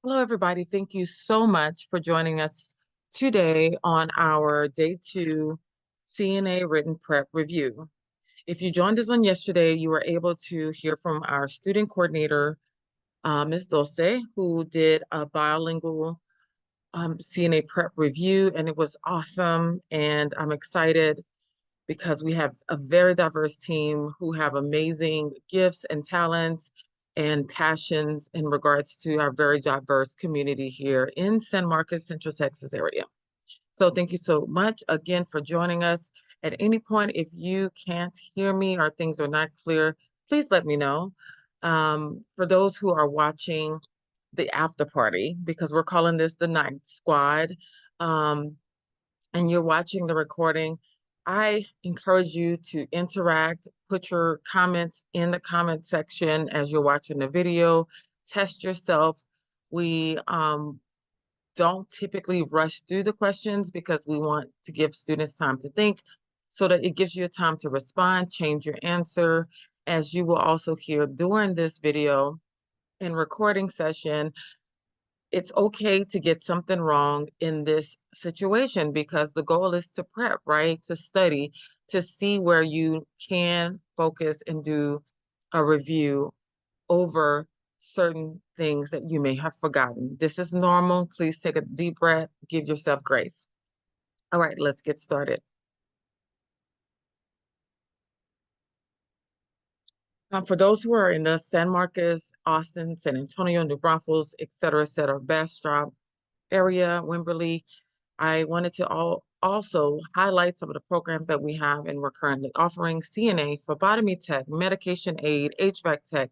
Hello, everybody. Thank you so much for joining us today on our day two CNA written prep review. If you joined us on yesterday, you were able to hear from our student coordinator, Ms. Dulce, who did a bilingual CNA prep review, and it was awesome. And I'm excited because we have a very diverse team who have amazing gifts and talents and passions in regards to our very diverse community here in San Marcos, Central Texas area. So thank you so much again for joining us. At any point, if you can't hear me or things are not clear, please let me know. For those who are watching the after party, because we're calling this the night squad, um, and you're watching the recording, I encourage you to interact, put your comments in the comment section as you're watching the video, test yourself. We don't typically rush through the questions because we want to give students time to think so that it gives you a time to respond, change your answer. As you will also hear during this video and recording session, it's okay to get something wrong in this situation because the goal is to prep, right? To study, to see where you can focus and do a review over certain things that you may have forgotten. This is normal. Please take a deep breath, give yourself grace. All right, let's get started. For those who are in the San Marcos, Austin, San Antonio, New Braunfels, et cetera, Bastrop area, Wimberley, I wanted to also highlight some of the programs that we have and we're currently offering: CNA, phlebotomy tech, medication aid, HVAC tech,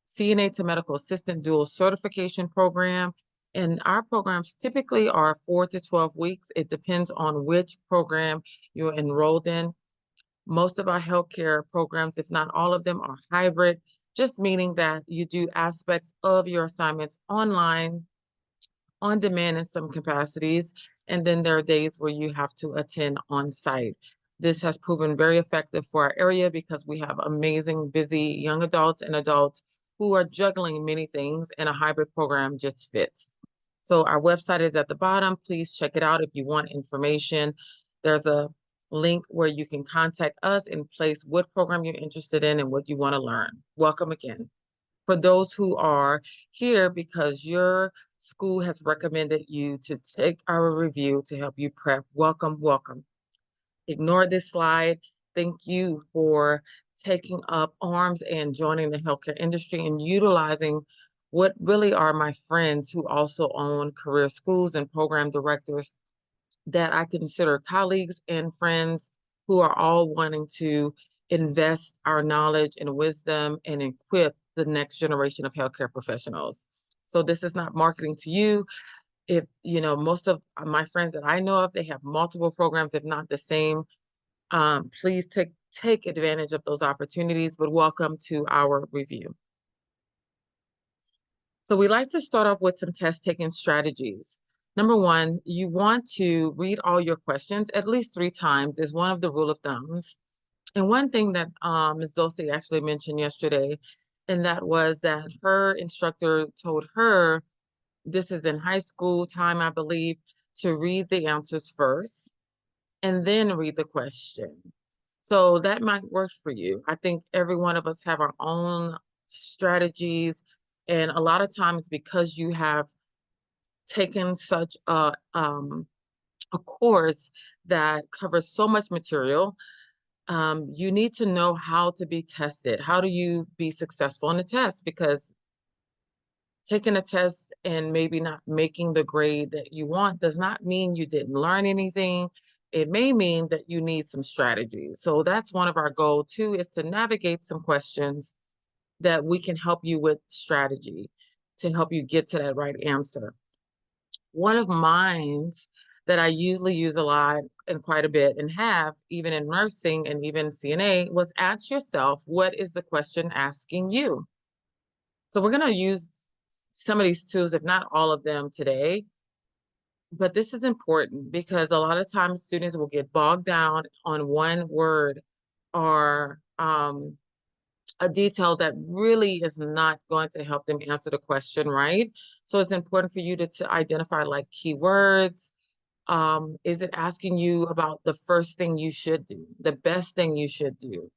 CNA to medical assistant dual certification program. And our programs typically are 4 to 12 weeks. It depends on which program you're enrolled in. Most of our healthcare programs, if not all of them, are hybrid, just meaning that you do aspects of your assignments online, on demand in some capacities, and then there are days where you have to attend on site. This has proven very effective for our area because we have amazing, busy young adults and adults who are juggling many things, and a hybrid program just fits. So our website is at the bottom. Please check it out if you want information. There's a link where you can contact us and place what program you're interested in and what you want to learn. Welcome again. For those who are here because your school has recommended you to take our review to help you prep, welcome, welcome. Ignore this slide. Thank you for taking up arms and joining the healthcare industry and utilizing what really are my friends who also own career schools and program directors that I consider colleagues and friends who are all wanting to invest our knowledge and wisdom and equip the next generation of healthcare professionals. So this is not marketing to you. If, you know, most of my friends that I know of, they have multiple programs, if not the same. Please take advantage of those opportunities, but welcome to our review. So we like to start off with some test taking strategies. Number one, you want to read all your questions at least 3 times is one of the rule of thumbs. And one thing that Ms. Dulce actually mentioned yesterday, and that was that her instructor told her, this is in high school time, I believe, to read the answers first and then read the question. So that might work for you. I think every one of us have our own strategies. And a lot of times because you have taken such a course that covers so much material, you need to know how to be tested. How do you be successful in the test? Because taking a test and maybe not making the grade that you want does not mean you didn't learn anything. It may mean that you need some strategy. So that's one of our goals too, is to navigate some questions that we can help you with strategy to help you get to that right answer. One of mine that I usually use a lot and quite a bit and have even in nursing and even CNA was ask yourself, what is the question asking you? So we're going to use some of these tools, if not all of them today. But this is important because a lot of times students will get bogged down on one word or a detail that really is not going to help them answer the question, right? So it's important for you to identify like keywords. Is it asking you about the first thing you should do, the best thing you should do?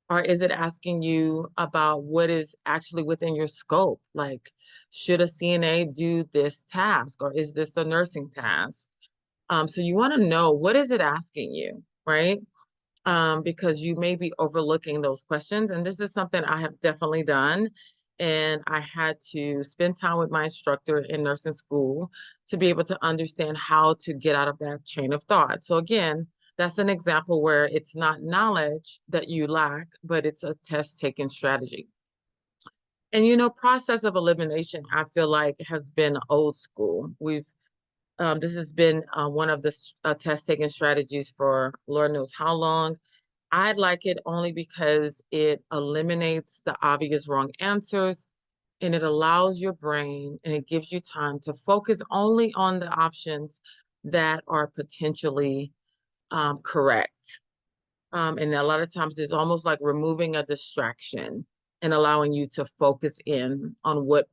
Or is it asking you about what is actually within your scope? Like, should a CNA do this task, or is this a nursing task? So you want to know, what is it asking you, right? Because you may be overlooking those questions. And this is something I have definitely done. And I had to spend time with my instructor in nursing school to be able to understand how to get out of that chain of thought. So again, that's an example where it's not knowledge that you lack, but it's a test taking strategy. And process of elimination, I feel like has been old school. This has been one of the test taking strategies for Lord knows how long. I like it only because it eliminates the obvious wrong answers, and it allows your brain and it gives you time to focus only on the options that are potentially correct. And a lot of times it's almost like removing a distraction and allowing you to focus in on what,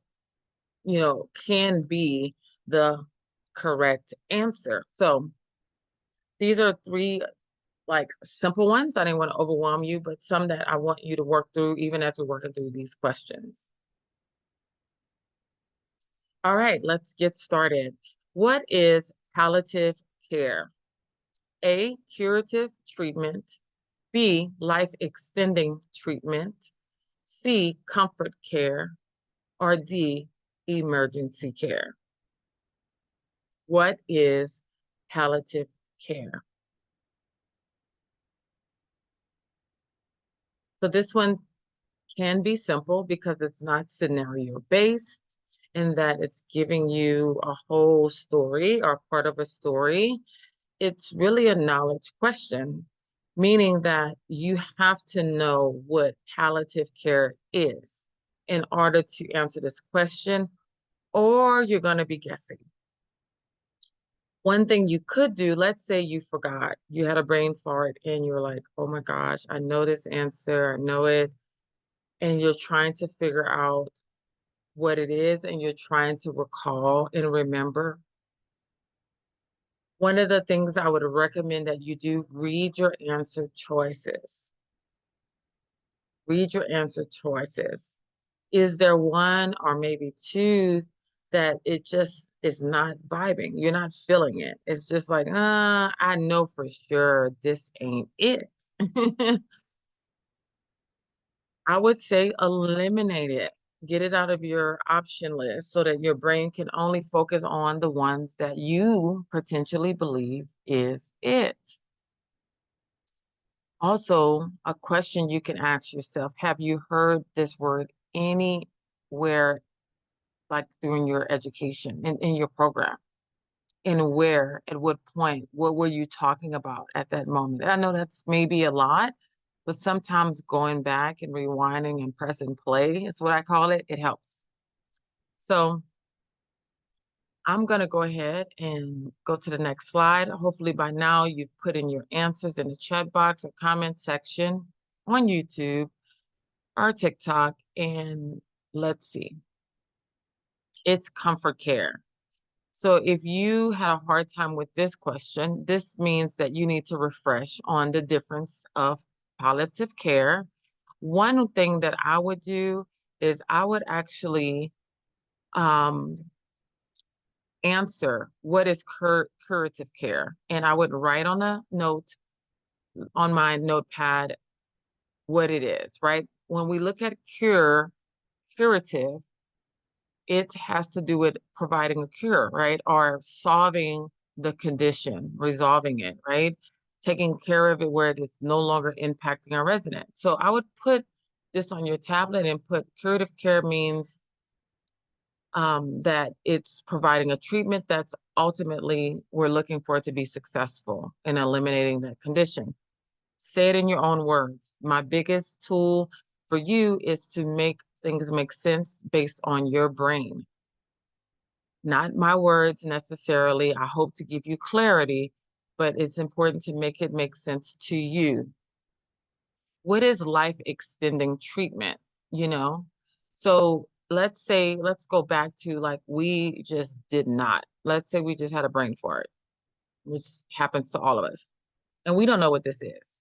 can be the correct answer. So these are three like simple ones. I didn't want to overwhelm you, but some that I want you to work through even as we're working through these questions. All right, let's get started. What is palliative care? A, curative treatment. B, life extending treatment. C, comfort care. Or D, emergency care. What is palliative care? So this one can be simple because it's not scenario based, in that it's giving you a whole story or part of a story. It's really a knowledge question, meaning that you have to know what palliative care is in order to answer this question, or you're going to be guessing. One thing you could do, let's say you forgot, you had a brain fart and you're like, oh my gosh, I know this answer, I know it. And you're trying to figure out what it is and you're trying to recall and remember. One of the things I would recommend that you do, read your answer choices. Read your answer choices. Is there one or maybe two that it just is not vibing? You're not feeling it. It's just like, I know for sure this ain't it. I would say eliminate it. Get it out of your option list so that your brain can only focus on the ones that you potentially believe is it. Also, a question you can ask yourself, have you heard this word anywhere, like during your education, in your program? And where, at what point, what were you talking about at that moment? I know that's maybe a lot, but sometimes going back and rewinding and pressing play is what I call it. It helps. So I'm going to go ahead and go to the next slide. Hopefully by now you've put in your answers in the chat box or comment section on YouTube or TikTok. And let's see, it's comfort care. So if you had a hard time with this question, this means that you need to refresh on the difference of palliative care. One thing that I would do is I would actually answer what is curative care. And I would write on a note on my notepad what it is, right? When we look at curative, it has to do with providing a cure, right? Or solving the condition, resolving it, right? Taking care of it where it is no longer impacting our resident. So I would put this on your tablet and put curative care means that it's providing a treatment that's ultimately we're looking for it to be successful in eliminating that condition. Say it in your own words. My biggest tool for you is to make things make sense based on your brain. Not my words necessarily. I hope to give you clarity, but it's important to make it make sense to you. what is life extending treatment, you know? So let's say, let's go back to like, we just did not. Let's say we just had a brain fart, which happens to all of us, and we don't know what this is.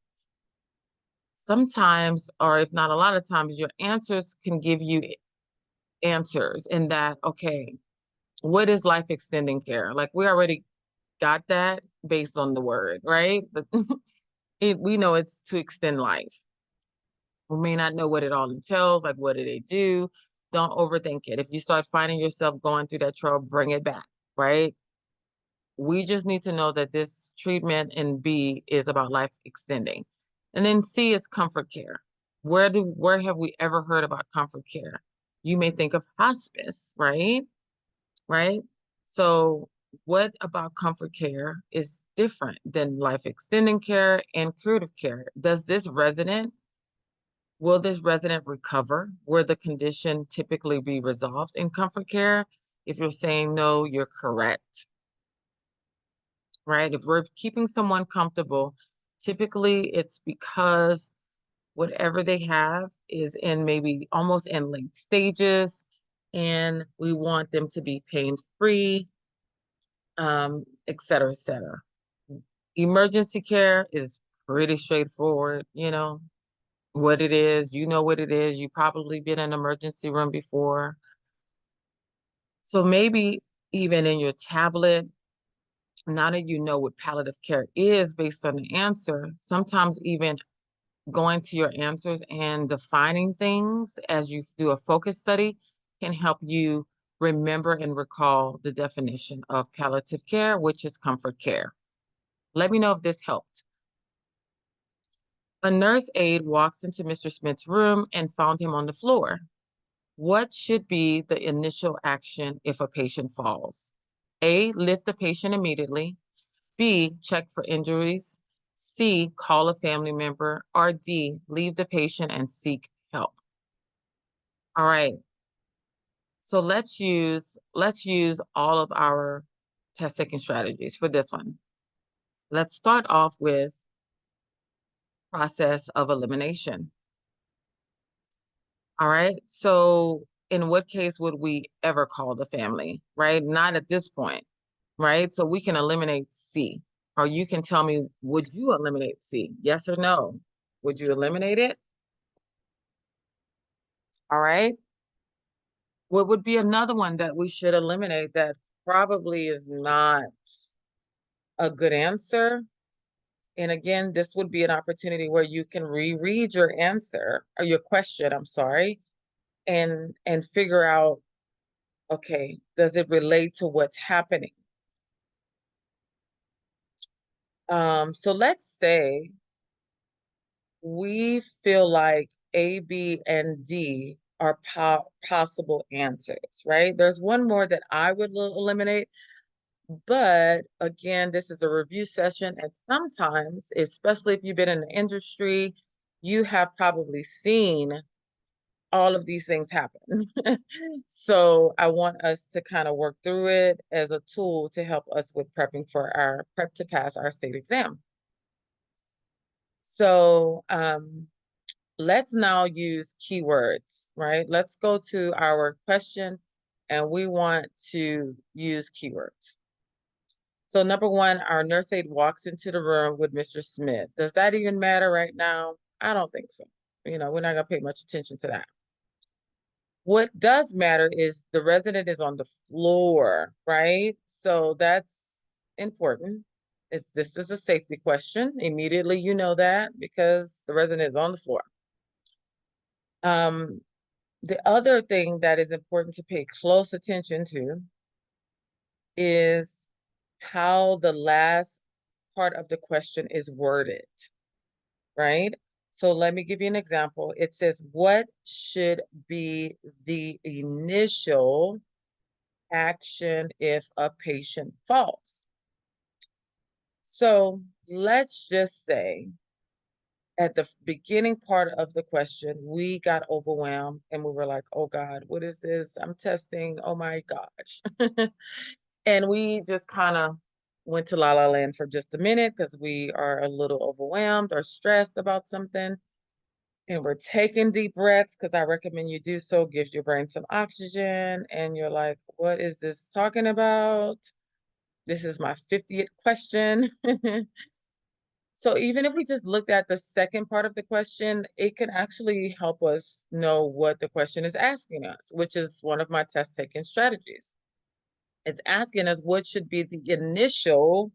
Sometimes, or if not a lot of times, your answers can give you answers in that, okay, what is life extending care? Like we already got that based on the word, right? But we know it's to extend life. We may not know what it all entails, like what do they do? Don't overthink it. If you start finding yourself going through that trail, bring it back, right? We just need to know that this treatment in B is about life extending. And then C is comfort care. Where have we ever heard about comfort care? You may think of hospice, right? Right? So what about comfort care is different than life extending care and curative care? Will this resident recover? Will the condition typically be resolved in comfort care? If you're saying no, you're correct, right? If we're keeping someone comfortable, typically it's because whatever they have is in maybe almost in late stages, and we want them to be pain-free, et cetera, et cetera. Emergency care is pretty straightforward, you know what it is, you know what it is. You probably been in an emergency room before. So maybe even in your tablet, now that you know what palliative care is based on the answer, sometimes even going to your answers and defining things as you do a focus study can help you remember and recall the definition of palliative care, which is comfort care. Let me know if this helped. A nurse aide walks into Mr. Smith's room and found him on the floor. What should be the initial action if a patient falls? A, lift the patient immediately. B, check for injuries. C, call a family member. Or D, leave the patient and seek help. All right. So let's use all of our test taking strategies for this one. Let's start off with process of elimination. All right. So in what case would we ever call the family, right? Not at this point, right? So we can eliminate C, or you can tell me, would you eliminate C? Yes or no? Would you eliminate it? All right. What would be another one that we should eliminate that probably is not a good answer? And again, this would be an opportunity where you can reread your answer or your question, I'm sorry, and figure out, okay, does it relate to what's happening? So let's say we feel like A, B, and D are possible answers, right? There's one more that I would eliminate, but again, this is a review session, and sometimes, especially if you've been in the industry, you have probably seen all of these things happen. So I want us to kind of work through it as a tool to help us with prepping for our prep to pass our state exam. So let's now use keywords, right? Let's go to our question and we want to use keywords. So number one, our nurse aide walks into the room with Mr. Smith. Does that even matter right now? I don't think so. You know, we're not gonna pay much attention to that. What does matter is the resident is on the floor, right? So that's important. This is a safety question. Immediately you know that because the resident is on the floor. The other thing that is important to pay close attention to is how the last part of the question is worded, right? So let me give you an example. It says, what should be the initial action if a patient falls? So let's just say at the beginning part of the question, we got overwhelmed and we were like, oh God, what is this? I'm testing. Oh my gosh. And we just kind of went to La La Land for just a minute because we are a little overwhelmed or stressed about something. And we're taking deep breaths because I recommend you do so. Gives your brain some oxygen. And you're like, what is this talking about? This is my 50th question. So even if we just looked at the second part of the question, it can actually help us know what the question is asking us, which is one of my test taking strategies. It's asking us what should be the initial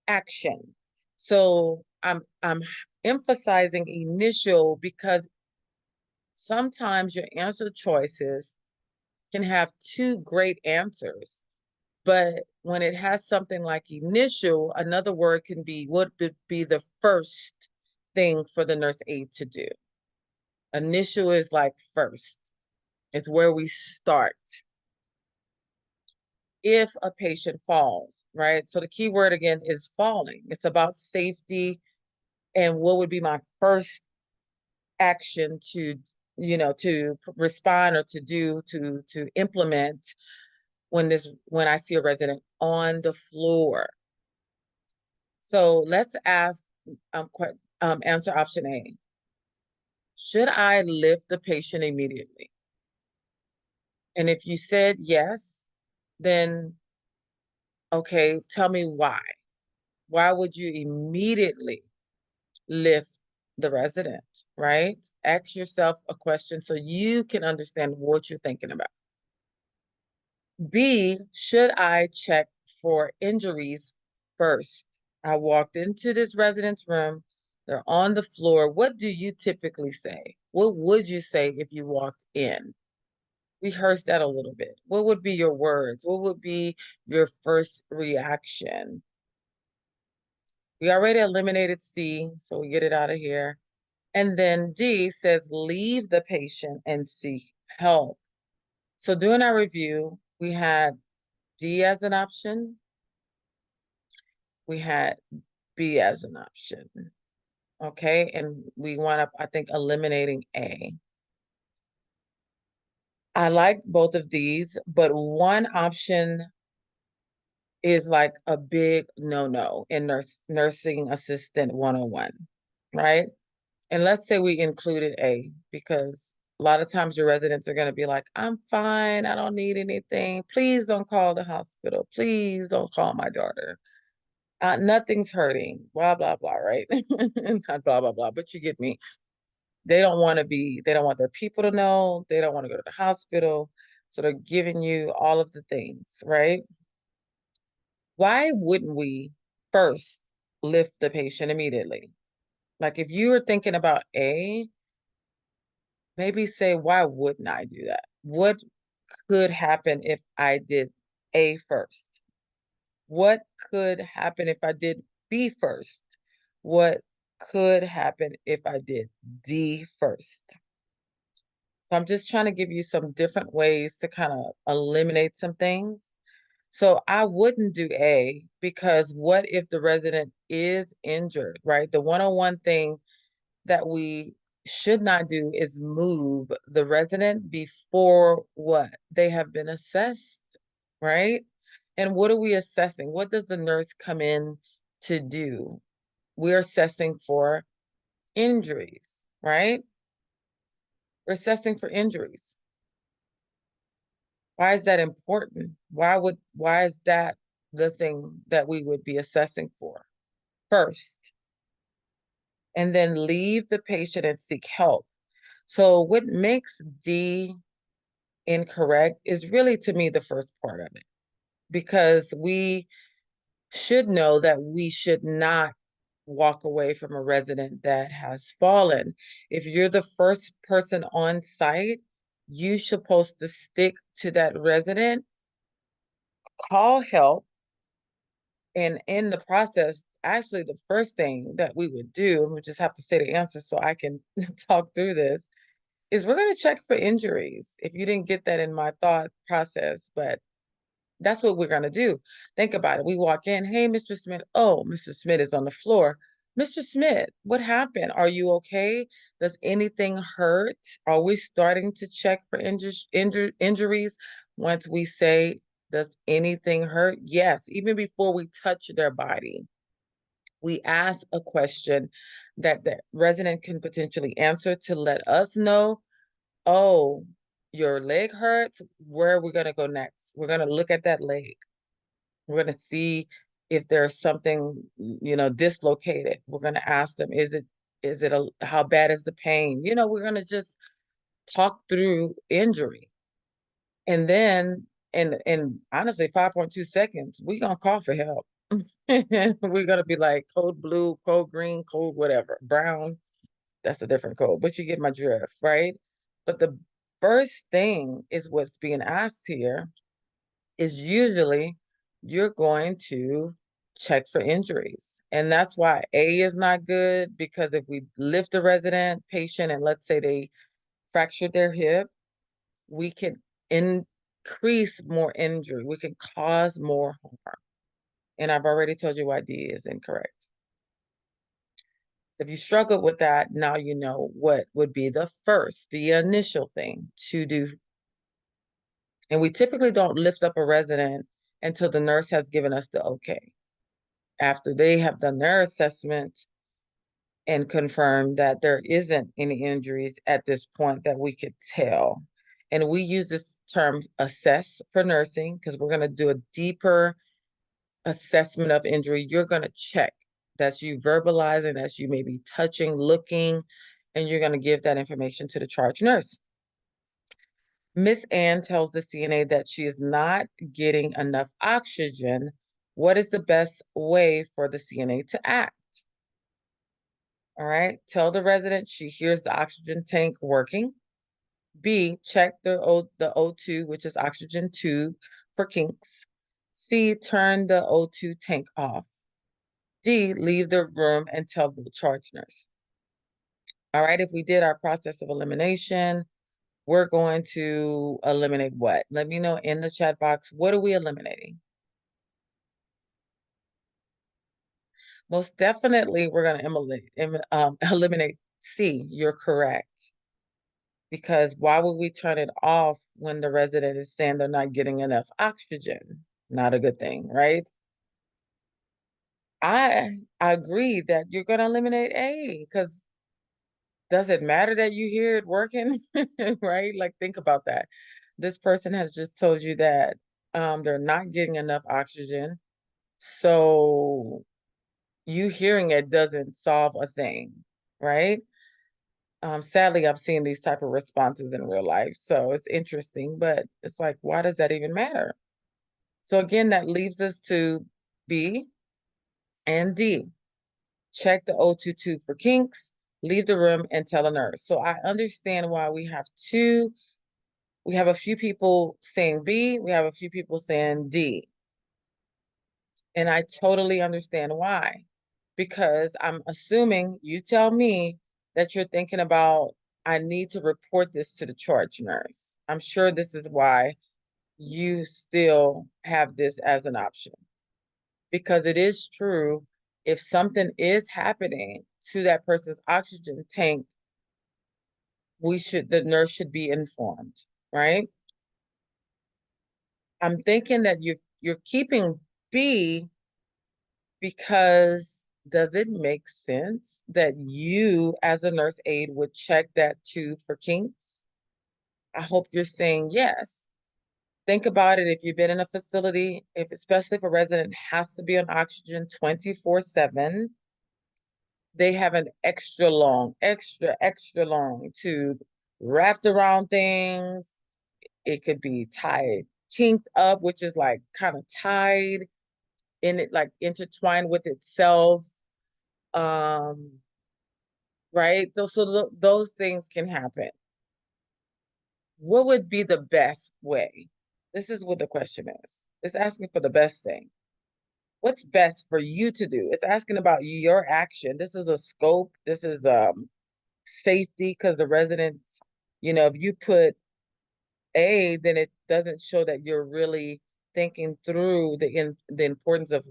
action. So I'm emphasizing initial because sometimes your answer choices can have two great answers. But when it has something like initial, another word can be what would be the first thing for the nurse aide to do. Initial is like first, it's where we start. If a patient falls, right? So the key word again is falling. It's about safety and what would be my first action to, to respond or to do, to implement when I see a resident on the floor. So let's answer option A. Should I lift the patient immediately? And if you said yes, then okay, tell me why. Why would you immediately lift the resident, right? Ask yourself a question so you can understand what you're thinking about. B, should I check for injuries first? I walked into this resident's room. They're on the floor. What do you typically say? What would you say if you walked in? Rehearse that a little bit. What would be your words? What would be your first reaction? We already eliminated C, so we get it out of here. And then D says, leave the patient and seek help. So during our review, we had D as an option. We had B as an option. Okay, and we wound up, I think, eliminating A. I like both of these, but one option is like a big no-no in nursing assistant 101, right? And let's say we included A because a lot of times your residents are going to be like, I'm fine. I don't need anything. Please don't call the hospital. Please don't call my daughter. Nothing's hurting, blah, blah, blah, right? Not blah, blah, blah, but you get me. They don't want their people to know. They don't want to go to the hospital. So they're giving you all of the things, right? Why wouldn't we first lift the patient immediately? Like if you were thinking about A, maybe say, why wouldn't I do that? What could happen if I did A first? What could happen if I did B first? What could happen if I did D first? So I'm just trying to give you some different ways to kind of eliminate some things. So I wouldn't do A because what if the resident is injured, right? The 101 thing that we should not do is move the resident before what? They have been assessed, right? And what are we assessing? What does the nurse come in to do? We're assessing for injuries, right? We're assessing for injuries. Why is that important? Why is that the thing that we would be assessing for first? And then leave the patient and seek help. So what makes D incorrect is really, to me, the first part of it, because we should know that we should not walk away from a resident that has fallen. If you're the first person on site, you're supposed to stick to that resident, call help, and in the process, actually the first thing that we would do, and we just have to say the answer so I can talk through this, is we're going to check for injuries. If you didn't get that in my thought process, but that's what we're going to do. Think about it. We walk in, hey, Mr. Smith. Oh, Mr. Smith is on the floor. Mr. Smith, what happened? Are you okay? Does anything hurt? Are we starting to check for injuries once we say, does anything hurt? Yes, even before we touch their body. We ask a question that the resident can potentially answer to let us know, oh, your leg hurts. Where are we going to go next? We're going to look at that leg. We're going to see if there's something, dislocated. We're going to ask them, how bad is the pain? We're going to just talk through injury. And then, and honestly, 5.2 seconds, we're going to call for help. We're going to be like code blue, code green, code whatever, brown. That's a different code, but you get my drift, right? But the first thing is what's being asked here is usually you're going to check for injuries. And that's why A is not good, because if we lift a resident patient and let's say they fractured their hip, we can increase more injury. We can cause more harm. And I've already told you why D is incorrect. If you struggle with that, now you know what would be the initial thing to do. And we typically don't lift up a resident until the nurse has given us the okay. After they have done their assessment and confirmed that there isn't any injuries at this point that we could tell. And we use this term assess for nursing because we're going to do a deeper assessment of injury. You're going to check. That's you verbalizing, that's you maybe touching, looking, and you're going to give that information to the charge nurse. Miss Ann tells the CNA that she is not getting enough oxygen. What is the best way for the CNA to act? All right, tell the resident she hears the oxygen tank working. B, check the O2, which is oxygen tube, for kinks. C, turn the O2 tank off. D, leave the room and tell the charge nurse. All right, if we did our process of elimination, we're going to eliminate what? Let me know in the chat box, what are we eliminating? Most definitely, we're going to eliminate C. You're correct. Because why would we turn it off when the resident is saying they're not getting enough oxygen? Not a good thing, right? I agree that you're going to eliminate A, because does it matter that you hear it working? Right? Like, think about that. This person has just told you that they're not getting enough oxygen. So you hearing it doesn't solve a thing, right? Sadly, I've seen these type of responses in real life. So it's interesting, but it's like, why does that even matter? So again, that leaves us to B and D. Check the O2 tube for kinks, leave the room and tell a nurse. So I understand why we have a few people saying B, we have a few people saying D. And I totally understand why. Because I'm assuming you tell me that you're thinking about, I need to report this to the charge nurse. I'm sure this is why you still have this as an option. Because it is true, if something is happening to that person's oxygen tank, the nurse should be informed, right? I'm thinking that you're keeping B because does it make sense that you as a nurse aide would check that tube for kinks? I hope you're saying yes. Think about it. If you've been in a facility, especially if a resident has to be on oxygen 24/7, they have an extra long tube wrapped around things. It could be tied, kinked up, which is like kind of tied in it, like intertwined with itself. Right? Those things can happen. What would be the best way? This is what the question is. It's asking for the best thing. What's best for you to do? It's asking about your action. This is a scope. This is safety, because the residents, if you put A, then it doesn't show that you're really thinking through the importance of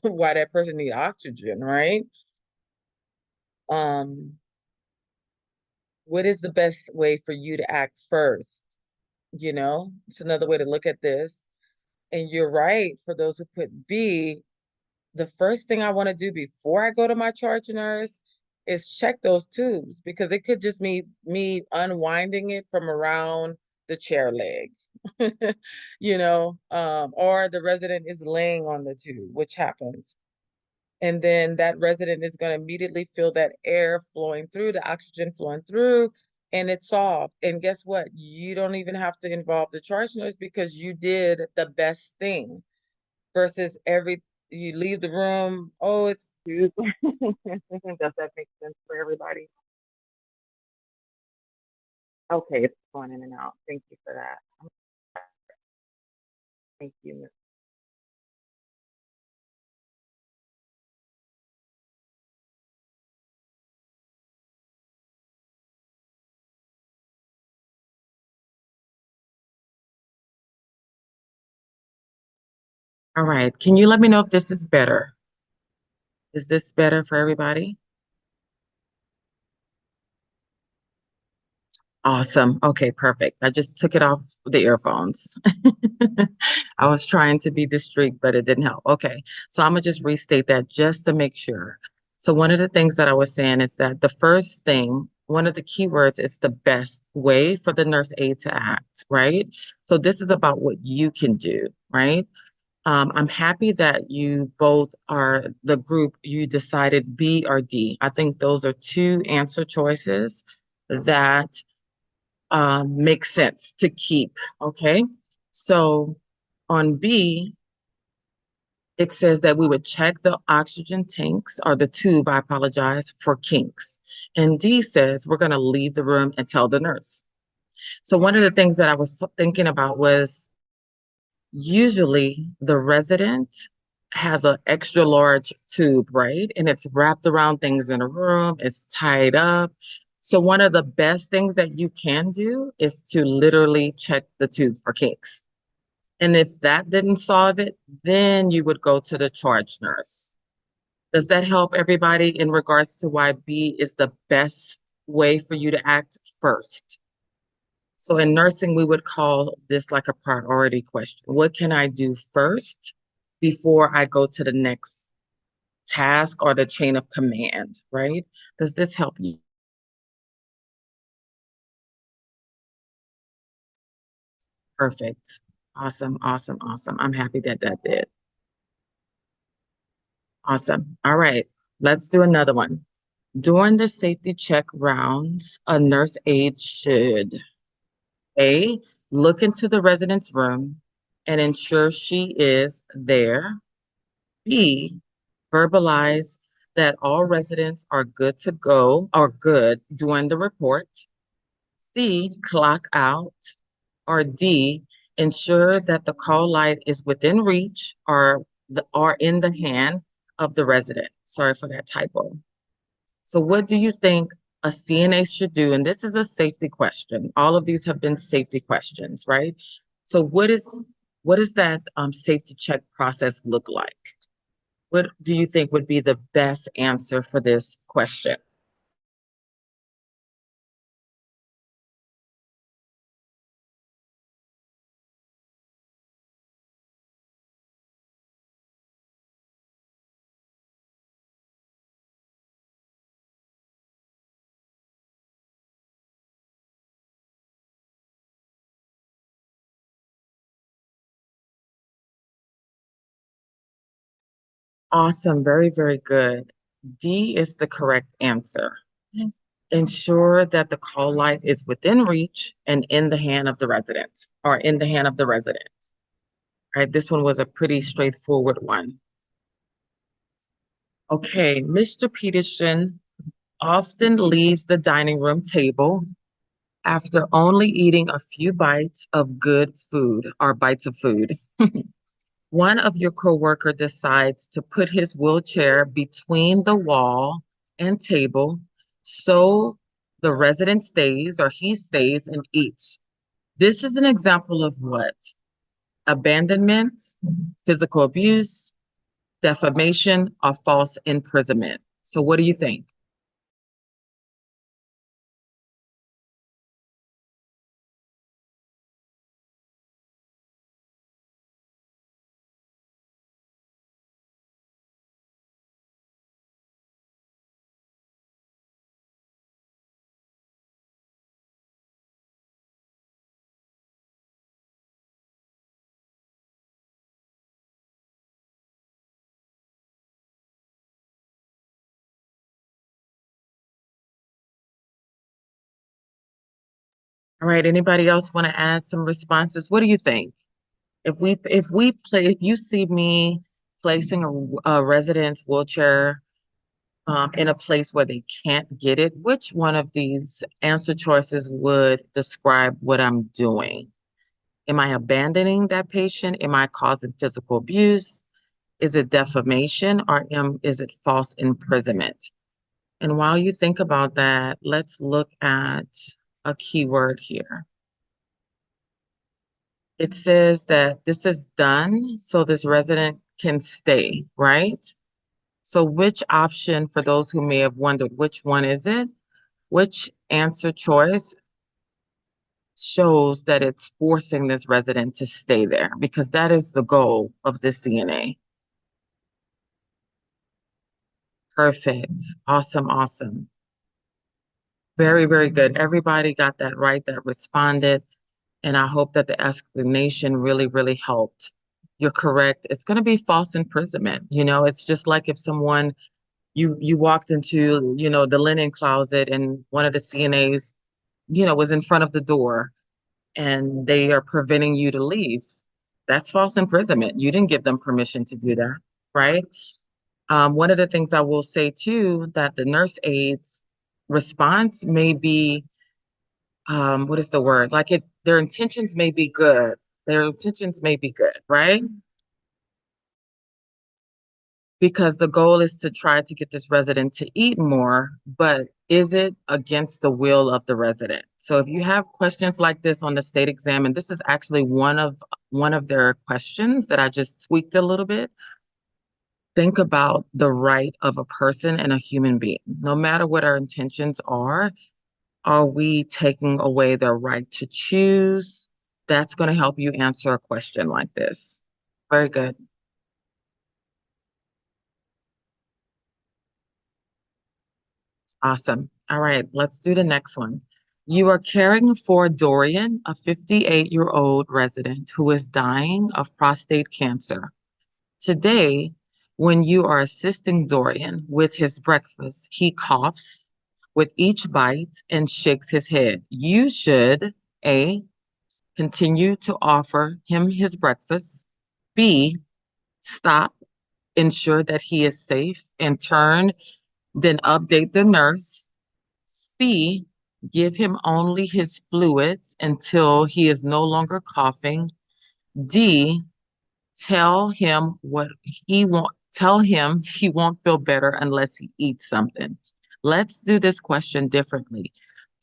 why that person need oxygen, right? What is the best way for you to act first? It's another way to look at this. And you're right, for those who put B, the first thing I want to do before I go to my charge nurse is check those tubes because it could just be me unwinding it from around the chair leg, or the resident is laying on the tube, which happens. And then that resident is going to immediately feel that air flowing through, the oxygen flowing through, and it's solved. And guess what? You don't even have to involve the charge nurse because you did the best thing versus you leave the room, oh, it's does that make sense for everybody? Okay, it's going in and out. Thank you for that. Thank you. All right. Can you let me know if this is better? Is this better for everybody? Awesome. Okay, perfect. I just took it off the earphones. I was trying to be discreet, but it didn't help. Okay, so I'm gonna just restate that just to make sure. So one of the things that I was saying is that the first thing, one of the keywords is the best way for the nurse aide to act, right? So this is about what you can do, right? I'm happy that you both are the group, you decided B or D. I think those are two answer choices that makes sense to keep. Okay. So on B, it says that we would check the oxygen tanks or the tube, I apologize, for kinks. And D says we're going to leave the room and tell the nurse. So one of the things that I was thinking about was usually the resident has an extra large tube, right? And it's wrapped around things in a room, it's tied up. So one of the best things that you can do is to literally check the tube for kinks. And if that didn't solve it, then you would go to the charge nurse. Does that help everybody in regards to why B is the best way for you to act first? So in nursing, we would call this like a priority question. What can I do first before I go to the next task or the chain of command, right? Does this help you? Perfect. Awesome, awesome, awesome. I'm happy that that did. Awesome. All right, let's do another one. During the safety check rounds, a nurse aide should A, look into the resident's room and ensure she is there. B, verbalize that all residents are good to go or good during the report. C, clock out. Or D, ensure that the call light is within reach or in the hand of the resident. Sorry for that typo. So what do you think a CNA should do? And this is a safety question. All of these have been safety questions, right? So what is that safety check process look like? What do you think would be the best answer for this question? Awesome. Very, very good. D is the correct answer. Yes. Ensure that the call light is within reach and in the hand of the resident or in the hand of the resident. Right. This one was a pretty straightforward one. Okay. Mr. Peterson often leaves the dining room table after only eating a few bites of good food or bites of food. One of your coworker decides to put his wheelchair between the wall and table so the resident stays or he stays and eats. This is an example of what? Abandonment, physical abuse, defamation, or false imprisonment. So what do you think? All right, anybody else want to add some responses? What do you think? If you see me placing a resident's wheelchair in a place where they can't get it, which one of these answer choices would describe what I'm doing? Am I abandoning that patient? Am I causing physical abuse? Is it defamation or is it false imprisonment? And while you think about that, let's look at a keyword here. It says that this is done so this resident can stay, right? So which option, for those who may have wondered, which one is it? Which answer choice shows that it's forcing this resident to stay there? Because that is the goal of the CNA. Perfect. Awesome, awesome. Very, very good. Everybody got that right that responded. And I hope that the explanation really, really helped. You're correct. It's going to be false imprisonment. You know, it's just like if someone you walked into, the linen closet and one of the CNAs, was in front of the door and they are preventing you to leave. That's false imprisonment. You didn't give them permission to do that, right? One of the things I will say too, that the nurse aide's response may be, what is the word? Like their intentions may be good. Their intentions may be good, right? Because the goal is to try to get this resident to eat more, but is it against the will of the resident? So if you have questions like this on the state exam, and this is actually one of their questions that I just tweaked a little bit, think about the right of a person and a human being. No matter what our intentions are we taking away their right to choose? That's going to help you answer a question like this. Very good. Awesome. All right, let's do the next one. You are caring for Dorian, a 58-year-old resident who is dying of prostate cancer. Today, when you are assisting Dorian with his breakfast, he coughs with each bite and shakes his head. You should A, continue to offer him his breakfast, B, stop, ensure that he is safe, and turn, then update the nurse. C, give him only his fluids until he is no longer coughing. D, tell him he won't feel better unless he eats something. Let's do this question differently.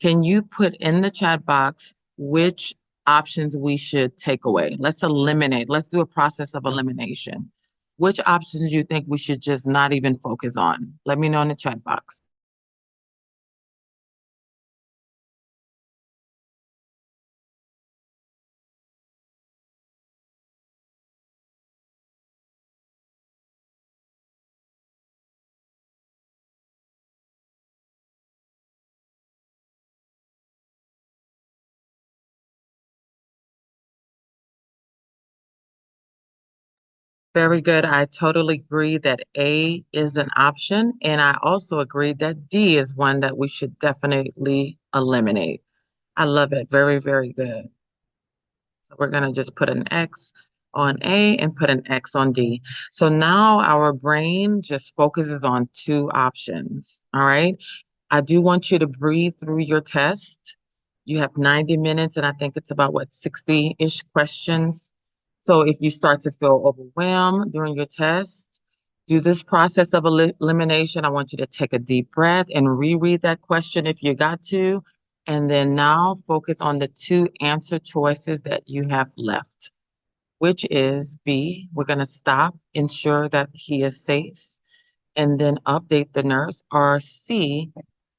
Can you put in the chat box which options we should take away? Let's eliminate. Let's do a process of elimination. Which options do you think we should just not even focus on? Let me know in the chat box. Very good. I totally agree that A is an option. And I also agree that D is one that we should definitely eliminate. I love it. Very, very good. So we're going to just put an X on A and put an X on D. So now our brain just focuses on two options. All right. I do want you to breathe through your test. You have 90 minutes, and I think it's about 60-ish questions. So if you start to feel overwhelmed during your test, do this process of elimination. I want you to take a deep breath and reread that question if you got to. And then now focus on the two answer choices that you have left, which is B, we're going to stop, ensure that he is safe, and then update the nurse, or C,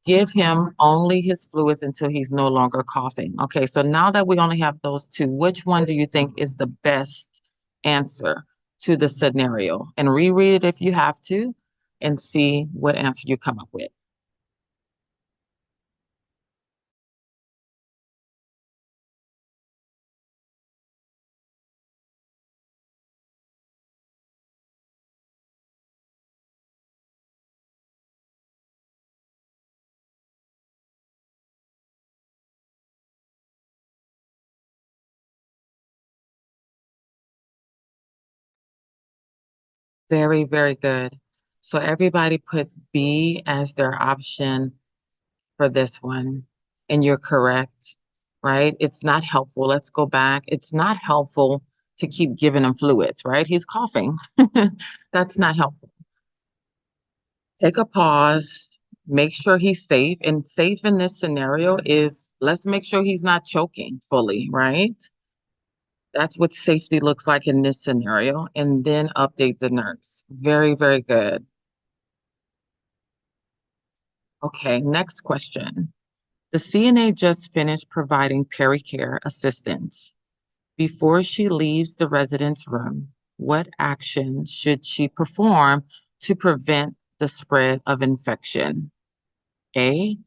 give him only his fluids until he's no longer coughing. Okay, so now that we only have those two, which one do you think is the best answer to the scenario? And reread it if you have to and see what answer you come up with. Very, very good. So everybody puts B as their option for this one, and you're correct, right? It's not helpful. Let's go back. It's not helpful to keep giving him fluids, right? He's coughing. That's not helpful. Take a pause, make sure he's safe. And safe in this scenario is let's make sure he's not choking fully, right? That's what safety looks like in this scenario. And then update the nurse. Very, very good. Okay, next question. The CNA just finished providing pericare assistance. Before she leaves the resident's room, what action should she perform to prevent the spread of infection? A,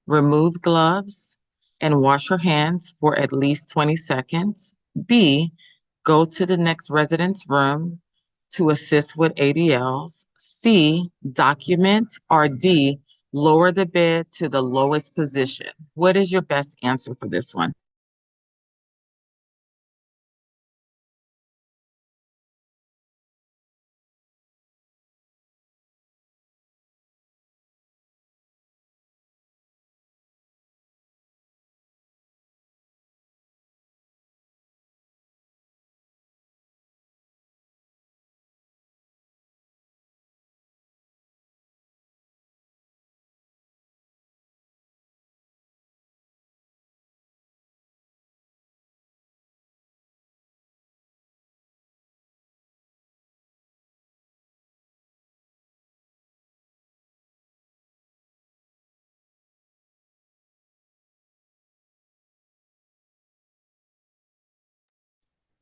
remove gloves and wash her hands for at least 20 seconds. B, go to the next resident's room to assist with ADLs. C, document. Or D, lower the bed to the lowest position. What is your best answer for this one?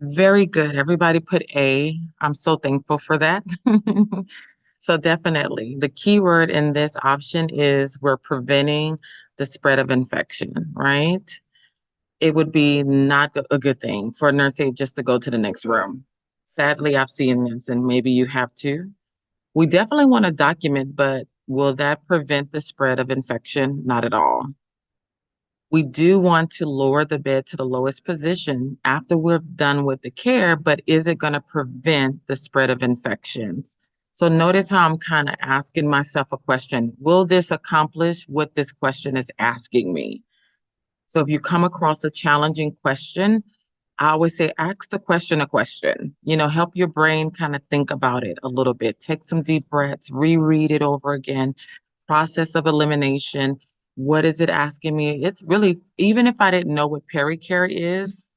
Very good. Everybody put A. I'm so thankful for that. So definitely, the key word in this option is we're preventing the spread of infection, right? It would be not a good thing for a nurse aide just to go to the next room. Sadly, I've seen this, and maybe you have too. We definitely want to document, but will that prevent the spread of infection? Not at all. We do want to lower the bed to the lowest position after we're done with the care, but is it going to prevent the spread of infections? So notice how I'm kind of asking myself a question. Will this accomplish what this question is asking me? So if you come across a challenging question, I always say, ask the question a question. Help your brain kind of think about it a little bit. Take some deep breaths, reread it over again. Process of elimination. What is it asking me? It's really, even if I didn't know what pericare is,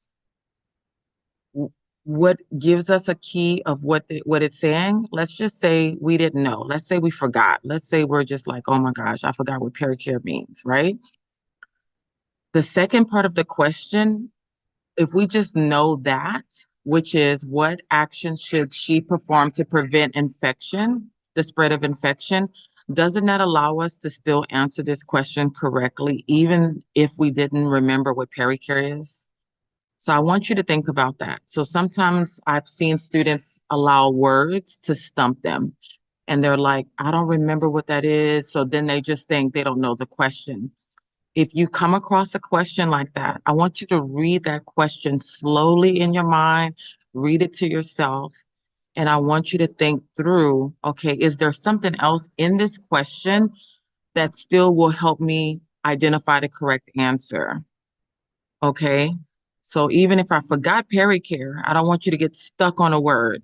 what gives us a key of what it's saying? Let's just say we didn't know. Let's say we forgot. Let's say we're just like, oh my gosh, I forgot what pericare means, right? The second part of the question, if we just know that, which is what action should she perform to prevent infection, the spread of infection, doesn't that allow us to still answer this question correctly, even if we didn't remember what pericare is? So I want you to think about that. So sometimes I've seen students allow words to stump them, and they're like, I don't remember what that is. So then they just think they don't know the question. If you come across a question like that, I want you to read that question slowly in your mind, read it to yourself, and I want you to think through, okay, is there something else in this question that still will help me identify the correct answer? Okay. So even if I forgot pericare, I don't want you to get stuck on a word.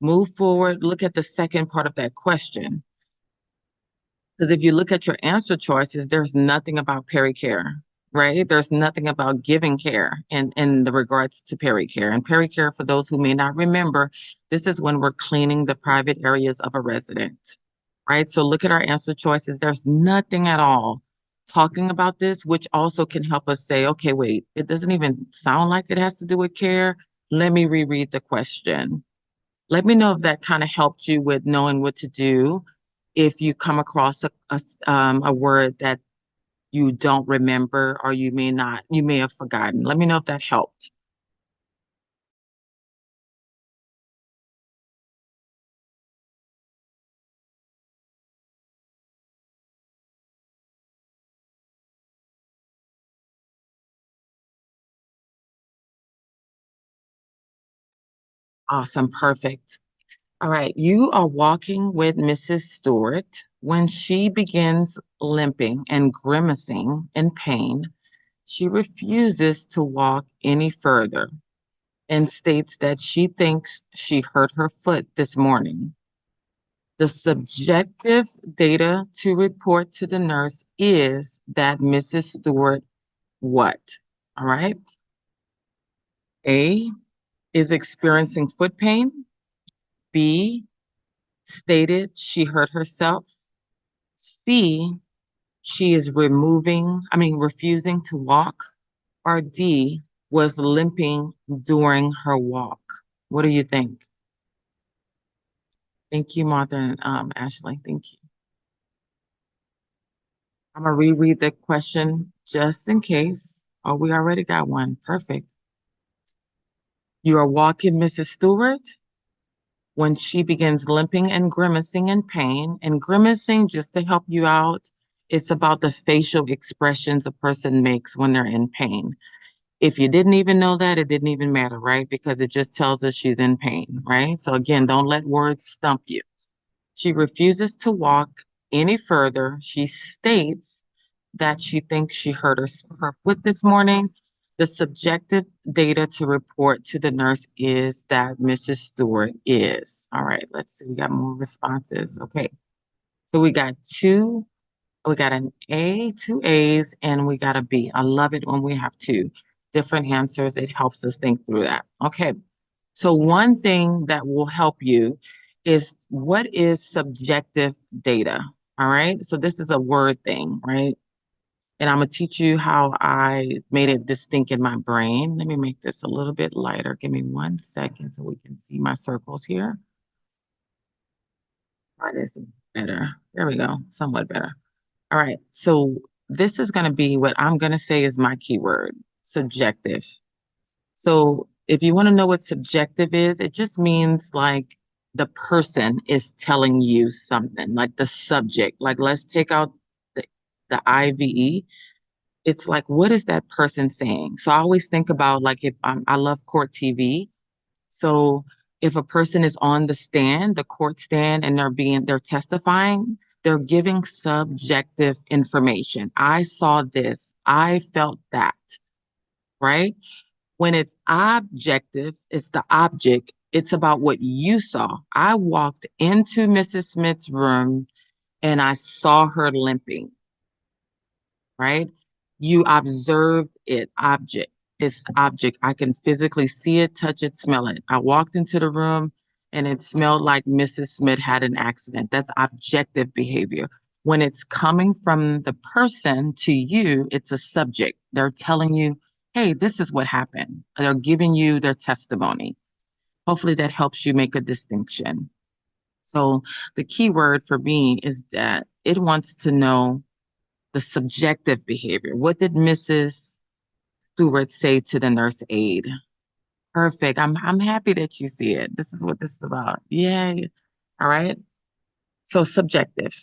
Move forward, look at the second part of that question. Because if you look at your answer choices, there's nothing about pericare, right? There's nothing about giving care in the regards to pericare. And pericare, for those who may not remember, this is when we're cleaning the private areas of a resident, right? So look at our answer choices. There's nothing at all talking about this, which also can help us say, okay, wait, it doesn't even sound like it has to do with care. Let me reread the question. Let me know if that kind of helped you with knowing what to do if you come across a word that you don't remember or you may have forgotten. Let me know if that helped. Awesome, perfect. All right, you are walking with Mrs. Stewart. When she begins limping and grimacing in pain, she refuses to walk any further and states that she thinks she hurt her foot this morning. The subjective data to report to the nurse is that Mrs. Stewart what? All right. A is experiencing foot pain. B stated she hurt herself. C, she is refusing to walk. Or D, was limping during her walk. What do you think? Thank you, Martha and Ashley. Thank you. I'm gonna reread the question just in case. Oh, we already got one. Perfect. You are walking Mrs. Stewart when she begins limping and grimacing in pain. And grimacing, just to help you out, it's about the facial expressions a person makes when they're in pain. If you didn't even know that, it didn't even matter, right? Because it just tells us she's in pain, right? So again, don't let words stump you. She refuses to walk any further. She states that she thinks she hurt her foot this morning. The subjective data to report to the nurse is that Mrs. Stewart is. All right, let's see. We got more responses. Okay. So we got an A, two A's, and we got a B. I love it when we have two different answers. It helps us think through that. Okay. So one thing that will help you is what is subjective data? All right. So this is a word thing, right? And I'm gonna teach you how I made it distinct in my brain. Let me make this a little bit lighter. Give me 1 second so we can see my circles here. All right, this is better. There we go, somewhat better. All right, so this is gonna be what I'm gonna say is my keyword, subjective. So if you wanna know what subjective is, it just means like the person is telling you something, like the subject. Like let's take out the IVE. It's like, what is that person saying? So I always think about like if I love court TV. So if a person is on the stand, the court stand, and they're testifying, they're giving subjective information. I saw this, I felt that, right? When it's objective, it's the object, it's about what you saw. I walked into Mrs. Smith's room and I saw her limping, right? You observed it, object. It's object. I can physically see it, touch it, smell it. I walked into the room and it smelled like Mrs. Smith had an accident. That's objective behavior. When it's coming from the person to you, it's a subject. They're telling you, hey, this is what happened. They're giving you their testimony. Hopefully that helps you make a distinction. So the key word for me is that it wants to know the subjective behavior. What did Mrs. Stewart say to the nurse aide? Perfect. I'm happy that you see it. This is what this is about. Yay. All right. So subjective.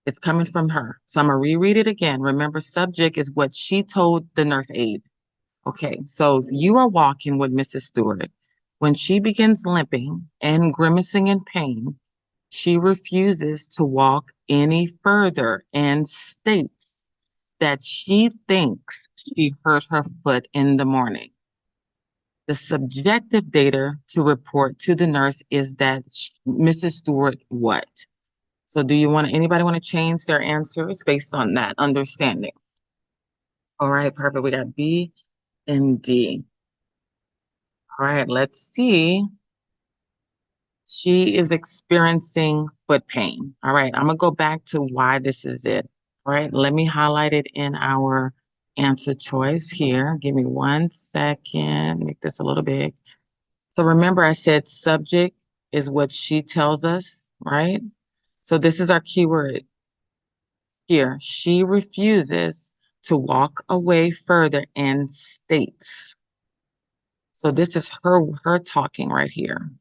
It's coming from her. So I'm gonna reread it again. Remember, subject is what she told the nurse aide. Okay, so you are walking with Mrs. Stewart. When she begins limping and grimacing in pain, she refuses to walk any further and states that she thinks she hurt her foot in the morning. The subjective data to report to the nurse is that Mrs. Stewart what? So do you want anybody want to change their answers based on that understanding? All right, perfect. We got B and D. All right, let's see. She is experiencing foot pain. All right, I'm gonna go back to why this is it. All right, let me highlight it in our answer choice here. Give me 1 second, make this a little big. So remember I said subject is what she tells us, right? So this is our keyword here. She refuses to walk away further and states. So this is her talking right here.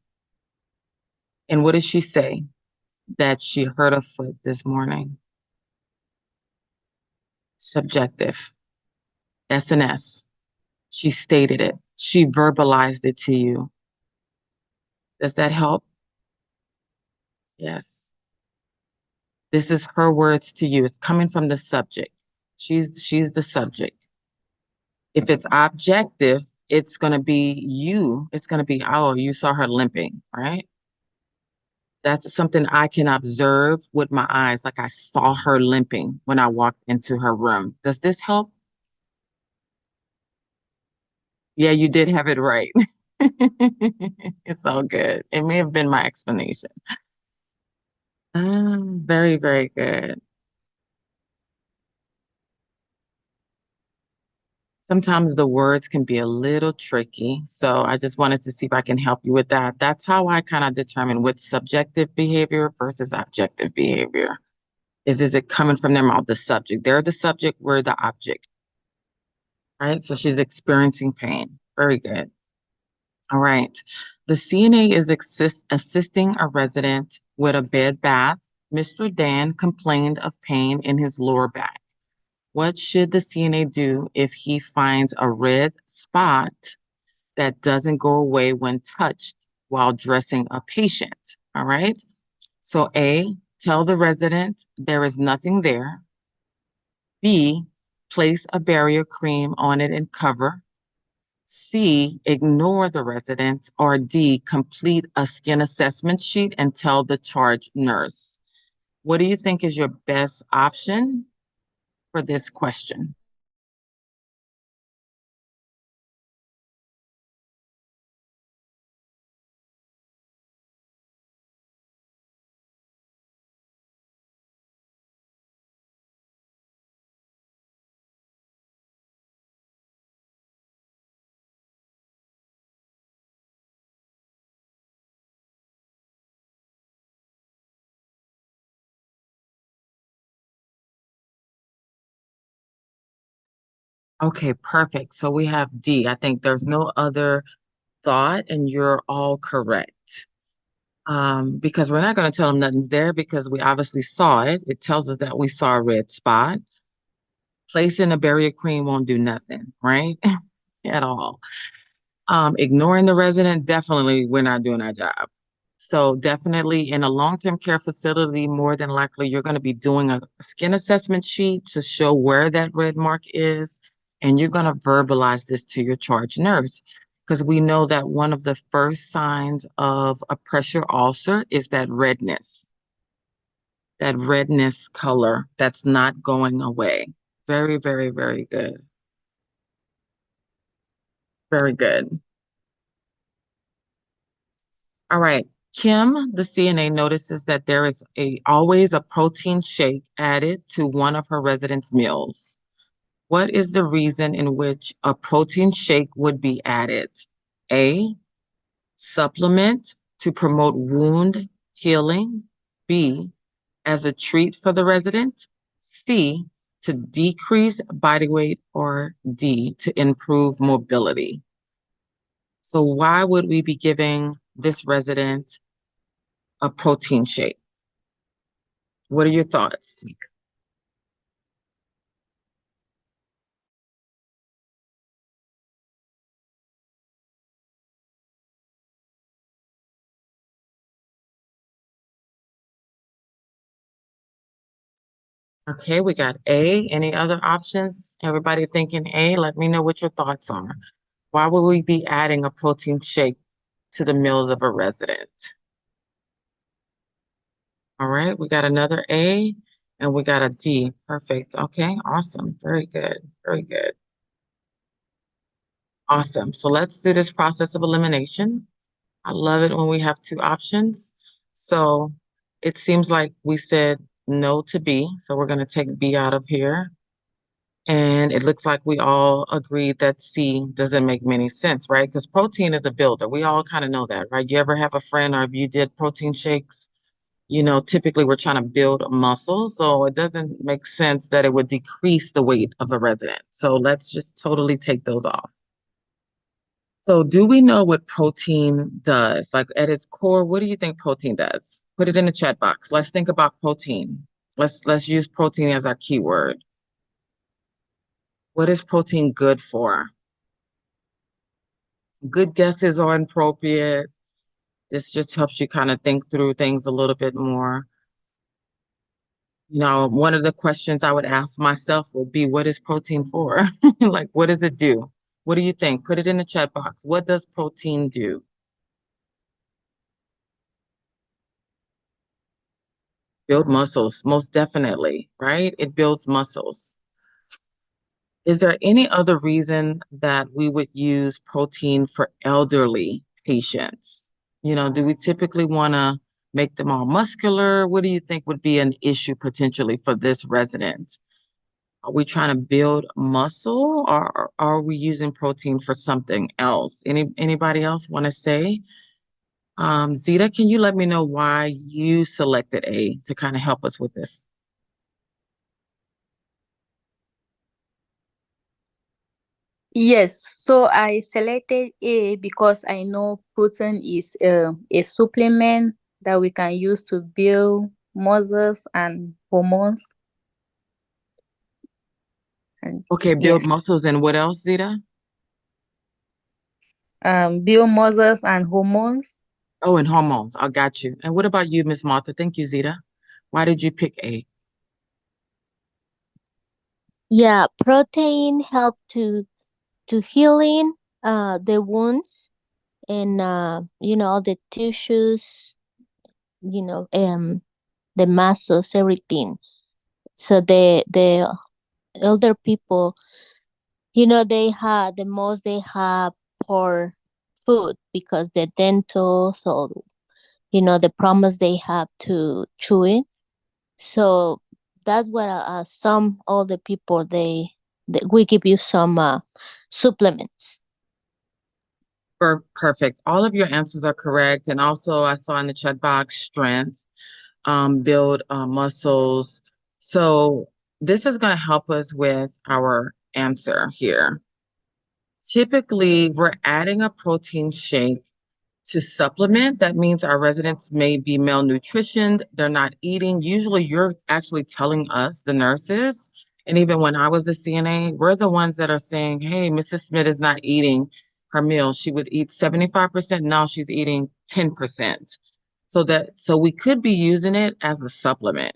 And what does she say? That she hurt her foot this morning. Subjective. S&S. She stated it. She verbalized it to you. Does that help? Yes. This is her words to you. It's coming from the subject. She's the subject. If it's objective, it's going to be you. It's going to be, oh, you saw her limping, right? That's something I can observe with my eyes. Like I saw her limping when I walked into her room. Does this help? Yeah, you did have it right. It's all good. It may have been my explanation. Very, very good. Sometimes the words can be a little tricky. So I just wanted to see if I can help you with that. That's how I kind of determine what's subjective behavior versus objective behavior. Is it coming from their mouth, the subject? They're the subject, we're the object, right? So she's experiencing pain. Very good. All right. The CNA is assisting a resident with a bed bath. Mr. Dan complained of pain in his lower back. What should the CNA do if he finds a red spot that doesn't go away when touched while dressing a patient? All right. So, A, tell the resident there is nothing there. B, place a barrier cream on it and cover. C, ignore the resident. Or D, complete a skin assessment sheet and tell the charge nurse. What do you think is your best option for this question? Okay, perfect. So we have D. I think there's no other thought, and you're all correct. Because we're not going to tell them nothing's there because we obviously saw it. It tells us that we saw a red spot. Placing a barrier cream won't do nothing, right? At all. Ignoring the resident, definitely we're not doing our job. So definitely in a long-term care facility, more than likely you're going to be doing a skin assessment sheet to show where that red mark is, and you're going to verbalize this to your charge nurse because we know that one of the first signs of a pressure ulcer is that redness color that's not going away. Very, very, very good. Very good. All right. Kim, the CNA, notices that there is always a protein shake added to one of her residents' meals. What is the reason in which a protein shake would be added? A, supplement to promote wound healing. B, as a treat for the resident. C, to decrease body weight. Or D, to improve mobility. So why would we be giving this resident a protein shake? What are your thoughts? Okay, we got A. Any other options? Everybody thinking A? Let me know what your thoughts are. Why would we be adding a protein shake to the meals of a resident? All right, we got another A and we got a D. Perfect. Okay, awesome. Very good. Very good. Awesome. So let's do this process of elimination. I love it when we have two options. So it seems like we said no to B. So we're going to take B out of here. And it looks like we all agreed that C doesn't make many sense, right? Because protein is a builder. We all kind of know that, right? You ever have a friend or if you did protein shakes, typically we're trying to build muscle. So it doesn't make sense that it would decrease the weight of a resident. So let's just totally take those off. So do we know what protein does? Like at its core, what do you think protein does? Put it in the chat box. Let's think about protein. Let's use protein as our keyword. What is protein good for? Good guesses are appropriate. This just helps you kind of think through things a little bit more. You know, one of the questions I would ask myself would be, what is protein for? Like, what does it do? What do you think? Put it in the chat box. What does protein do? Build muscles, most definitely, right? It builds muscles. Is there any other reason that we would use protein for elderly patients? You know, do we typically want to make them all muscular? What do you think would be an issue potentially for this resident? Are we trying to build muscle or are we using protein for something else? Anybody else want to say? Zita, can you let me know why you selected A to kind of help us with this? Yes, so I selected A because I know protein is a supplement that we can use to build muscles and hormones. And Okay, build yes, muscles and what else, Zita? build muscles and hormones. Oh, and hormones. I got you. And what about you, Miss Martha? Thank you, Zita. Why did you pick A? Yeah, protein help to healing the wounds and all the tissues, you know, the muscles, everything. So the elder people, they have poor food because the dental, so the promise they have to chew it. So that's what some older people they we give you some supplements. Perfect. All of your answers are correct. And also, I saw in the chat box strength, build muscles. So this is going to help us with our answer here. Typically, we're adding a protein shake to supplement. That means our residents may be malnutritioned, they're not eating. Usually, you're actually telling us, the nurses, and even when I was a CNA, we're the ones that are saying, hey, Mrs. Smith is not eating her meal. She would eat 75%. Now she's eating 10%. So we could be using it as a supplement,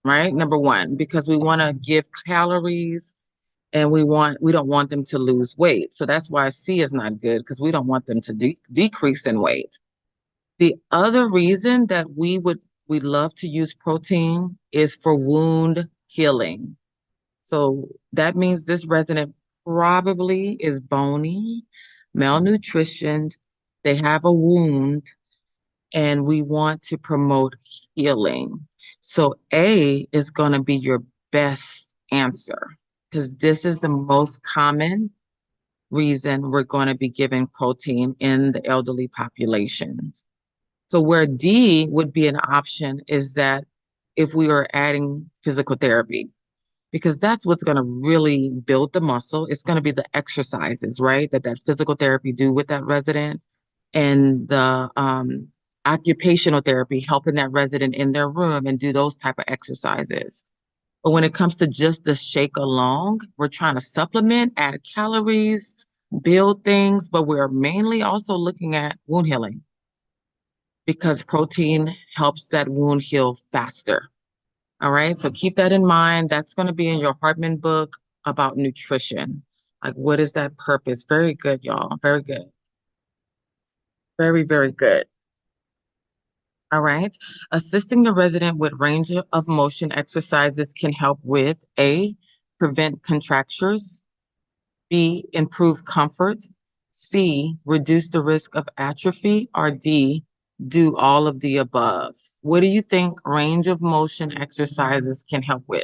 right? Number one, because we want to give calories and we don't want them to lose weight. So that's why C is not good because we don't want them to decrease in weight. The other reason that we love to use protein is for wound healing. So that means this resident probably is bony, malnutritioned, they have a wound, and we want to promote healing. So A is going to be your best answer because this is the most common reason we're going to be giving protein in the elderly populations. So where D would be an option is that if we are adding physical therapy, because that's what's going to really build the muscle. It's going to be the exercises, right? That physical therapy do with that resident and the occupational therapy, helping that resident in their room and do those type of exercises. But when it comes to just the shake alone, we're trying to supplement, add calories, build things, but we're mainly also looking at wound healing because protein helps that wound heal faster. All right, so keep that in mind. That's going to be in your Hartman book about nutrition. Like, what is that purpose? Very good, y'all. Very good. Very, very good. All right. Assisting the resident with range of motion exercises can help with A, prevent contractures, B, improve comfort, C, reduce the risk of atrophy, or D, do all of the above. What do you think range of motion exercises can help with?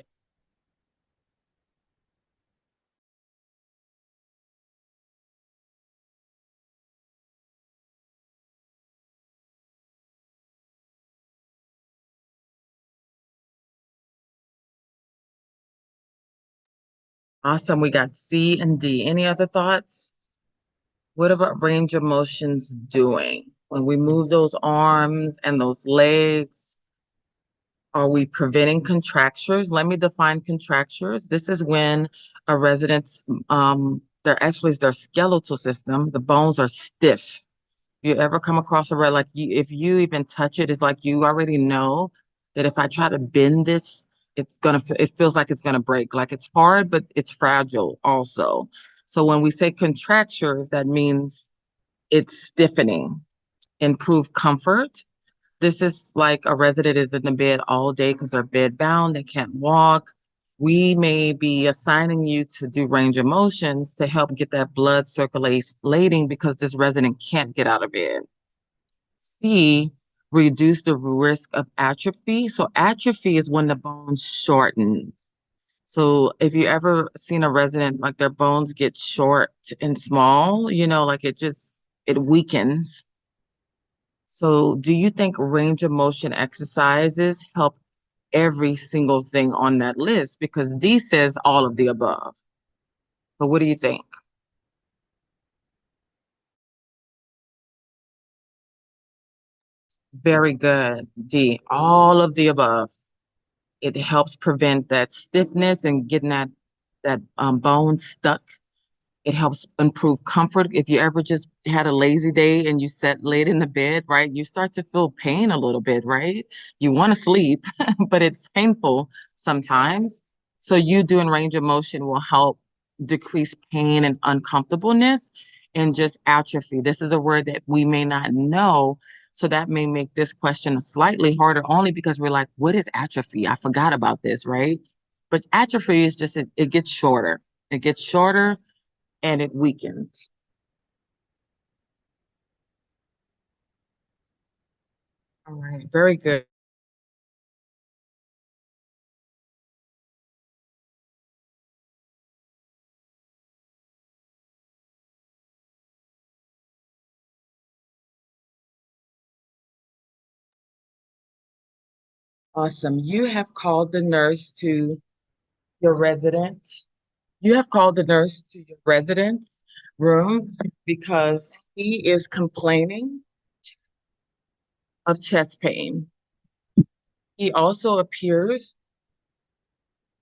Awesome. We got C and D. Any other thoughts? What about range of motions doing? When we move those arms and those legs, are we preventing contractures? Let me define contractures. This is when a resident's their skeletal system, the bones are stiff You ever come across a red, like if you even touch it, it's like you already know that if I try to bend this, it feels like it's gonna break. Like it's hard, but it's fragile also. So when we say contractures, that means it's stiffening. Improve comfort. This is like a resident is in the bed all day because they're bed bound, they can't walk. We may be assigning you to do range of motions to help get that blood circulating because this resident can't get out of bed. C, reduce the risk of atrophy. So atrophy is when the bones shorten. So if you ever seen a resident like their bones get short and small, like it weakens. So do you think range of motion exercises help every single thing on that list? Because D says all of the above. So what do you think? Very good. D, all of the above. It helps prevent that stiffness and getting that bone stuck. It helps improve comfort. If you ever just had a lazy day and you sat late in the bed, right, you start to feel pain a little bit, right? You want to sleep, but it's painful sometimes. So you doing range of motion will help decrease pain and uncomfortableness and just atrophy. This is a word that we may not know. So that may make this question slightly harder only because we're like, what is atrophy? I forgot about this, right? But atrophy is just, it gets shorter. It gets shorter and it weakens. All right, very good. Awesome. You have called the nurse to your resident. You have called the nurse to your resident's room because he is complaining of chest pain. He also appears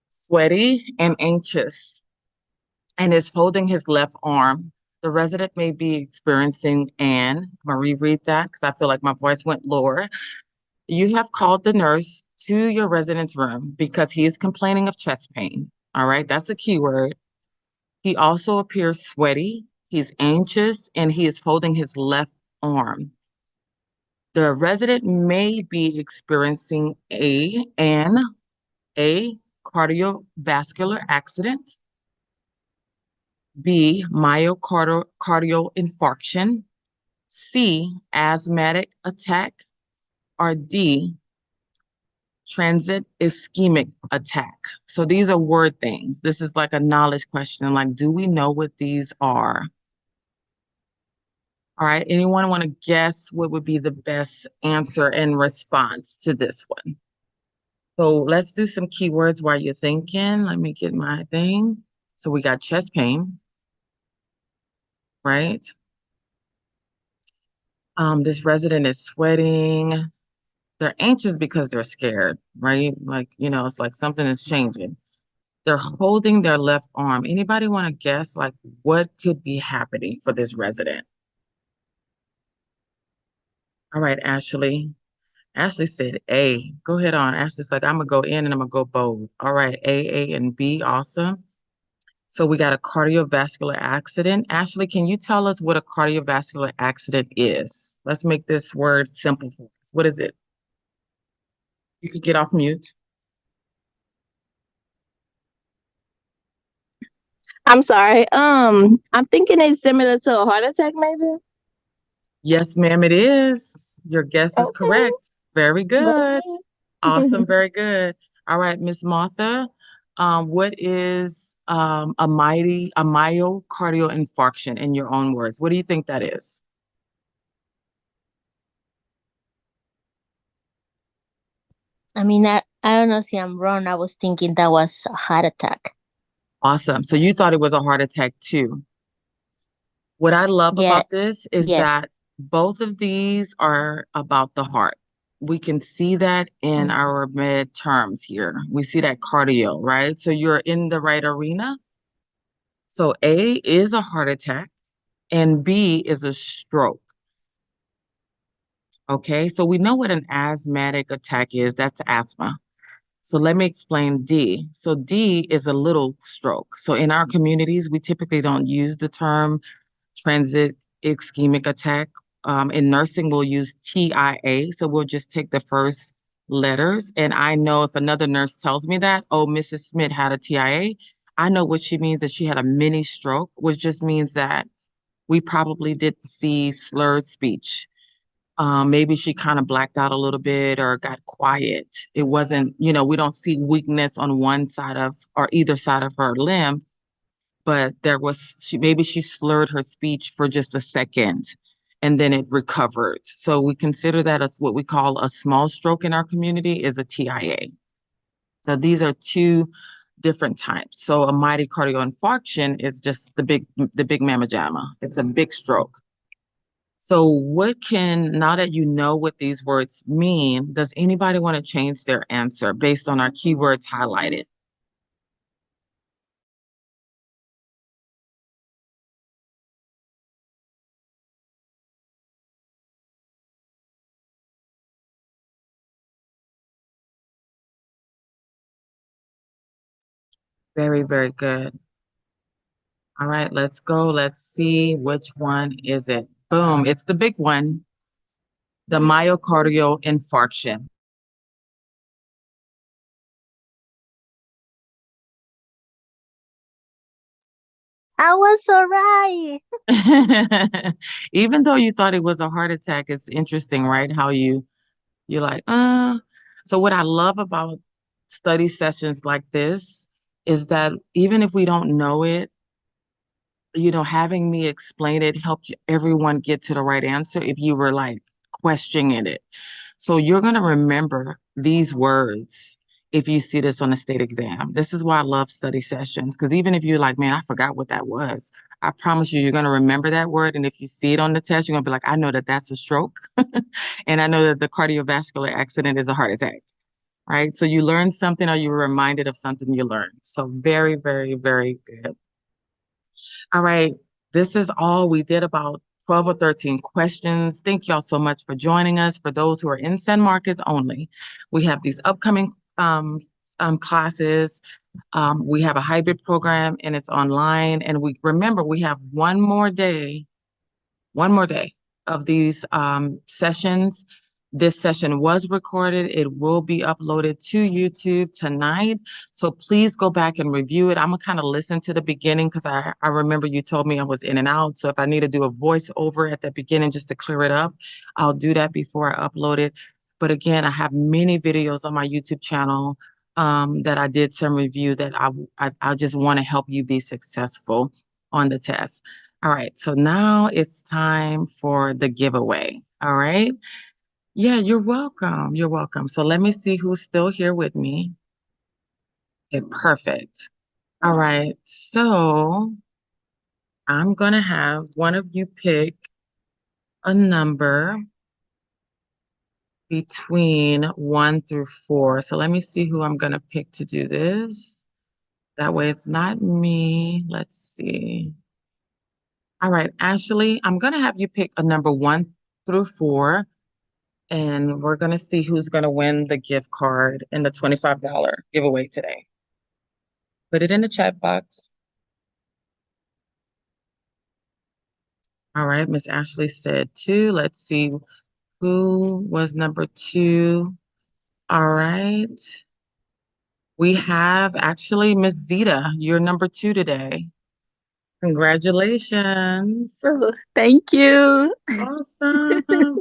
sweaty and anxious and is holding his left arm. The resident may be experiencing, and I'm gonna reread that because I feel like my voice went lower. You have called the nurse to your resident's room because he is complaining of chest pain. All right, that's a keyword. He also appears sweaty, he's anxious, and he is holding his left arm. The resident may be experiencing a cardiovascular accident, B, myocardial infarction, C, asthmatic attack, or D, transit ischemic attack. So these are word things. This is like a knowledge question. Like, do we know what these are? All right. Anyone want to guess what would be the best answer in response to this one? So let's do some keywords while you're thinking. Let me get my thing. So we got chest pain, right? This resident is sweating. They're anxious because they're scared, right? Like, it's like something is changing. They're holding their left arm. Anybody want to guess like what could be happening for this resident? All right, Ashley. Ashley said A. Go ahead on. Ashley's like, I'm gonna go in and I'm gonna go bold. All right, A, and B, awesome. So we got a cardiovascular accident. Ashley, can you tell us what a cardiovascular accident is? Let's make this word simple for us. What is it? You can get off mute. I'm sorry. I'm thinking it's similar to a heart attack, maybe. Yes, ma'am, it is. Your guess is Okay, correct. Very go good. ahead. Awesome, very good. All right, Miss Martha, what is a myocardial infarction in your own words? What do you think that is? I mean, I don't know, see, I'm wrong. I was thinking that was a heart attack. Awesome. So you thought it was a heart attack too. What I love Yeah, about this is yes. that both of these are about the heart. We can see that in Mhm. our med terms here. We see that cardio, right? So you're in the right arena. So A is a heart attack and B is a stroke. Okay, so we know what an asthmatic attack is. That's asthma. So let me explain D. So D is a little stroke. So in our communities, we typically don't use the term transit ischemic attack. In nursing, we'll use TIA. So we'll just take the first letters. And I know if another nurse tells me that, oh, Mrs. Smith had a TIA, I know what she means, that she had a mini stroke, which just means that we probably didn't see slurred speech. Maybe she kind of blacked out a little bit or got quiet. It wasn't, we don't see weakness on one side of or either side of her limb, but maybe she slurred her speech for just a second and then it recovered. So we consider that as what we call a small stroke in our community is a TIA. So these are two different types. So a myocardial infarction is just the big mamma jamma. It's a big stroke. So now that you know what these words mean, does anybody want to change their answer based on our keywords highlighted? Very, very good. All right, let's go. Let's see which one is it. Boom, it's the big one, the myocardial infarction. I was so right. Even though you thought it was a heart attack, it's interesting, right? How you're like, So what I love about study sessions like this is that even if we don't know it, having me explain it helped everyone get to the right answer if you were like questioning it. So you're going to remember these words if you see this on a state exam. This is why I love study sessions, because even if you're like, man, I forgot what that was, I promise you're going to remember that word. And if you see it on the test, you're going to be like, I know that that's a stroke. And I know that the cardiovascular accident is a heart attack, right? So you learn something or you were reminded of something you learned. So very, very, very good. All right, this is all. We did about 12 or 13 questions. Thank y'all so much for joining us. For those who are in San Marcos only, we have these upcoming classes. We have a hybrid program and it's online. And we have one more day of these sessions. This session was recorded. It will be uploaded to YouTube tonight. So please go back and review it. I'm gonna kind of listen to the beginning because I remember you told me I was in and out. So if I need to do a voiceover at the beginning just to clear it up, I'll do that before I upload it. But again, I have many videos on my YouTube channel that I did some review that I just want to help you be successful on the test. All right, so now it's time for the giveaway. All right. Yeah, you're welcome. You're welcome. So let me see who's still here with me. Okay, perfect. All right, so I'm gonna have one of you pick a number between 1 through 4. So let me see who I'm gonna pick to do this. That way it's not me. Let's see. All right, Ashley, I'm gonna have you pick a number 1 through 4. And we're going to see who's going to win the gift card in the $25 giveaway today. Put it in the chat box. All right, Miss Ashley said 2. Let's see who was number 2. All right. We have actually Miss Zita. You're number 2 today. Congratulations. Oh, thank you. Awesome.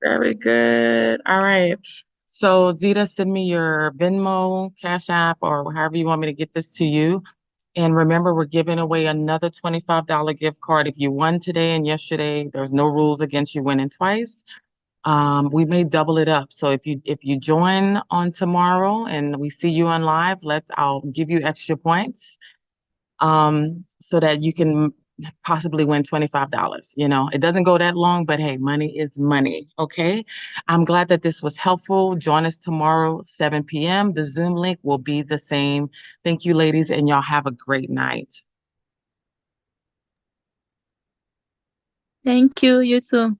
Very good. All right. So Zita, send me your Venmo, Cash App, or however you want me to get this to you. And remember, we're giving away another $25 gift card. If you won today and yesterday, there's no rules against you winning twice. We may double it up. So if you join on tomorrow and we see you on live, I'll give you extra points so that you can possibly win $25. It doesn't go that long, but hey, money is money. Okay. I'm glad that this was helpful. Join us tomorrow, 7 p.m. The Zoom link will be the same. Thank you, ladies, and y'all have a great night. Thank you. You too.